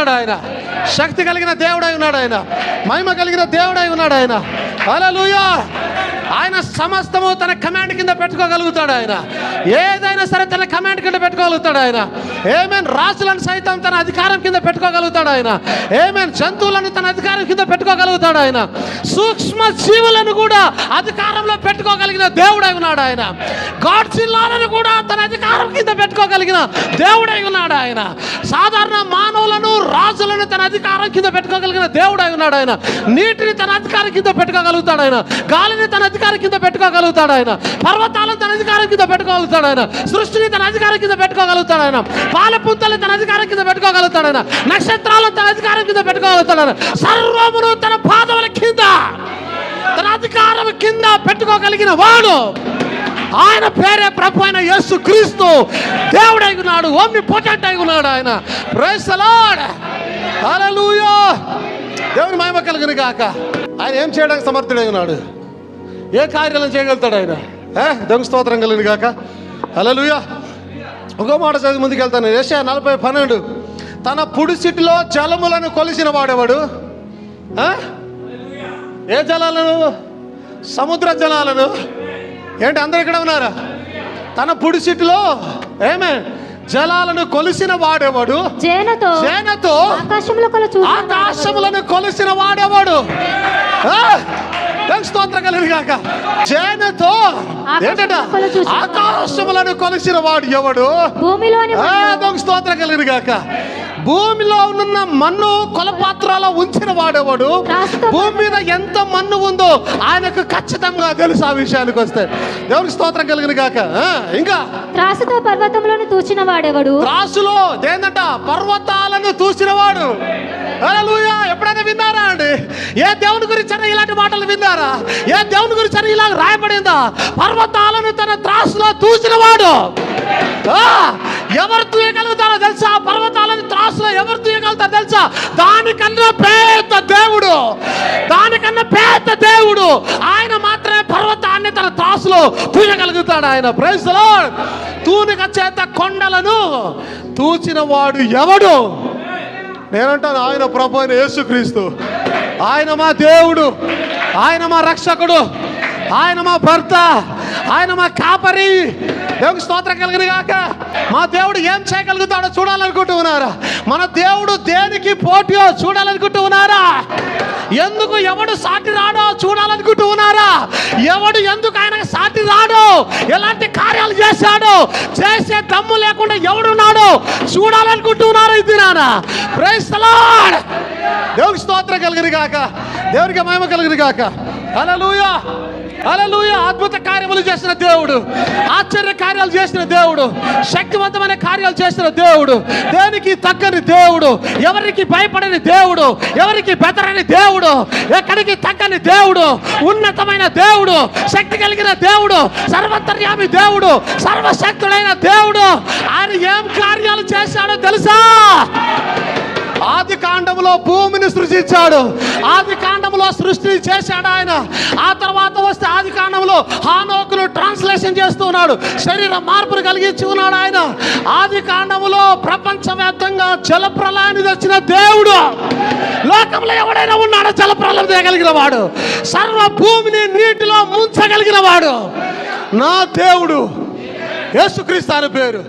ఉన్నాడు ఆయన, శక్తి కలిగిన దేవుడై ఉన్నాడు ఆయన, మహిమ కలిగిన దేవుడై ఉన్నాడు ఆయన. హల్లెలూయా. ఆయన సమస్తము తన కమాండ్ కింద పెట్టుకోగలుగుతాడు. ఆయన ఏదైనా సరే తన కమాండ్ కింద పెట్టుకోగలుగుతాడు ఆయన. ఏమేన్ రాజులను సైతం తన అధికారం కింద పెట్టుకోగలుగుతాడు ఆయన. ఏమేన్ జంతువులను తన అధికారం కింద పెట్టుకోగలుగుతాడు ఆయన. సూక్ష్మ జీవులను కూడా అధికారంలో పెట్టుకోగలిగిన దేవుడై ఉన్నాడు ఆయన. గాడ్జిల్లాలను కూడా తన అధికారం కింద పెట్టుకోగలిగిన దేవుడై ఉన్నాడు ఆయన. సాధారణ మానవులను రాజులను తన అధికారం కింద పెట్టుకోగలిగిన దేవుడై ఉన్నాడు ఆయన. నీటిని తన అధికారం కింద పెట్టుకోగలుగుతాడు ఆయన. గాలిని తన అధికారం కింద పెట్టుకోగలుగుతాడు ఆయన. పర్వతాలను తన అధికారం కింద పెట్టుకోగలుగుతాడు ఆయన. సృష్టిని తన అధికారం కింద పెట్టుకోగలుగుతాడు ఆయన. పాలపుంతలు తన అధికారం కింద పెట్టుకోగలుగుతాడు ఆయన. నక్షత్రాలను తన అధికారం కింద పెట్టుకోగలుగుతాడు ఆయన. సర్వమును తన పాదముల కింద తన అధికారం కింద పెట్టుకోగలిగిన వాడు ఆయన పేరే ప్రభు అయిన యేసు క్రీస్తు. దేవుడై ఉన్నాడు, ఓమ్నిపోటెంట్ అయి ఉన్నాడు ఆయన. Praise the lord. హల్లెలూయా. దేవుని మహిమ కలుగును గాక. ఆయన ఏం చేయడానికి సమర్థుడై ఉన్నాడు? ఏ కార్యాలను చేయగలుగుతాడు ఆయన? దేవుని స్తోత్రం కలుగును గాక. హల్లెలూయా. ఒక మాట చదివి ముందుకు వెళ్తాను. యెషయా 40:12. తన పుడిసిటిలో జలములను కొలిసిన వాడేవాడు. ఏ జలాలను? సముద్ర జలాలను. ఏంటి అందరు ఇక్కడ ఉన్నారా? తన పుడిసిటిలో ఏమే జలాలను కొలిసిన వాడేవాడు. జేనతో ఆకాశములను కొలిసిన వాడేవాడు. స్తోత్రం కలుగును గాక. జేనతో ఏంటట? ఆకాశములను కొలిసిన వాడు ఎవడు? స్తోత్రం కలుగును గాక. భూమిలో ఉన్న మన్ను కొలపాత్రలో ఉంచిన వాడేవాడు. భూమి మీద ఎంత మన్ను ఉందో ఆయనకు ఖచ్చితంగా తెలుసు. ఆ విషయానికి వస్తే దేవునికి స్తోత్రం కలుగును గాక. ఇంకా త్రాసుతో పర్వతములను తూచిన వాడేవాడు. త్రాసులో ఏందంట? పర్వతాలను తూచినవాడు. హల్లెలూయా. ఎప్పుడైనా విన్నారా అండి? ఏ దేవుని గురించి అయినా ఇలాంటి మాటలు విన్నారా? ఏ దేవుని గురించి అయినా ఇలా రాయబడిందా? పర్వతాలను తన త్రాసులో తూచినవాడు. ఎవరు తూయగలుగుతారో తెలుసా? పర్వతాలను త్రాసులో ఎవరు తూయగలుగుతారో తెలుసా? దానికన్నా పెద్ద దేవుడు, దానికన్నా పెద్ద దేవుడు ఆయన మాత్రమే పర్వతాన్ని తన త్రాసులో తూయగలుగుతాడు ఆయన. Praise the lord. తూనిక చేత కొండలను తూచిన వాడు ఎవడు? నేనంటాను ఆయన ప్రభు అయిన యేసుక్రీస్తు. ఆయన మా దేవుడు, ఆయన మా రక్షకుడు, ఆయన మా భర్త, ఆయన మా కాపరి. దేవునికి స్తోత్రం కలుగును గాక. మా దేవుడు ఏం చేయగలుగుతాడో చూడాలనుకుంటూ ఉన్నారా? మన దేవుడు దేనికి పోటీయో చూడాలనుకుంటూ ఉన్నారా? ఎందుకు ఎవడు సాటి రాడో చూడాలనుకుంటూ ఉన్నారా? ఎవడు ఎందుకు ఆయనకు సాటి రాడో, ఎలాంటి కార్యాలు చేశాడో, చేసే దమ్ము లేకుండా ఎవడున్నాడో చూడాలనుకుంటూ ఉన్నారు. ఇది నాన్న. Praise the lord. దేవునికి స్తోత్రం కలుగును గాక. దేవునికి మహిమ కలుగును గాక. హల్లెలూయా. హల్లెలూయా. అద్భుత కార్యములు చేసిన దేవుడు, ఆశ్చర్య కార్యాలు చేసిన దేవుడు, శక్తివంతమైన కార్యాలు చేసిన దేవుడు, దేనికి తగ్గని దేవుడు, ఎవరికి భయపడని దేవుడు, ఎవరికి బెదరని దేవుడు, ఎక్కడికి తగ్గని దేవుడు, ఉన్నతమైన దేవుడు, శక్తి కలిగిన దేవుడు, సర్వోత్తర్యామి దేవుడు, సర్వశక్తుడైన దేవుడు. ఆయన ఏం కార్యాలు చేశాడో తెలుసా? ఆది కాండములో భూమిని సృష్టించాడు. ఆది కాండములో సృష్టి చేశాడు ఆయన. ఆ తర్వాత వస్తే ఆది కాండములో హానోకును ట్రాన్స్లేషన్ చేస్తూ ఉన్నాడు. శరీర మార్పును కలిగించి ఉన్నాడు ఆయన. ఆది కాండములో ప్రపంచవ్యాప్తంగా జలప్రలయాన్ని తెచ్చిన దేవుడు. లోకంలో ఎవడైనా ఉన్నాడో జలప్రలయం చేయగలిగిన వాడు, సర్వ భూమిని నీటిలో ముంచగలిగిన వాడు నా దేవుడు. యేసుక్రీస్తు అని పేరు.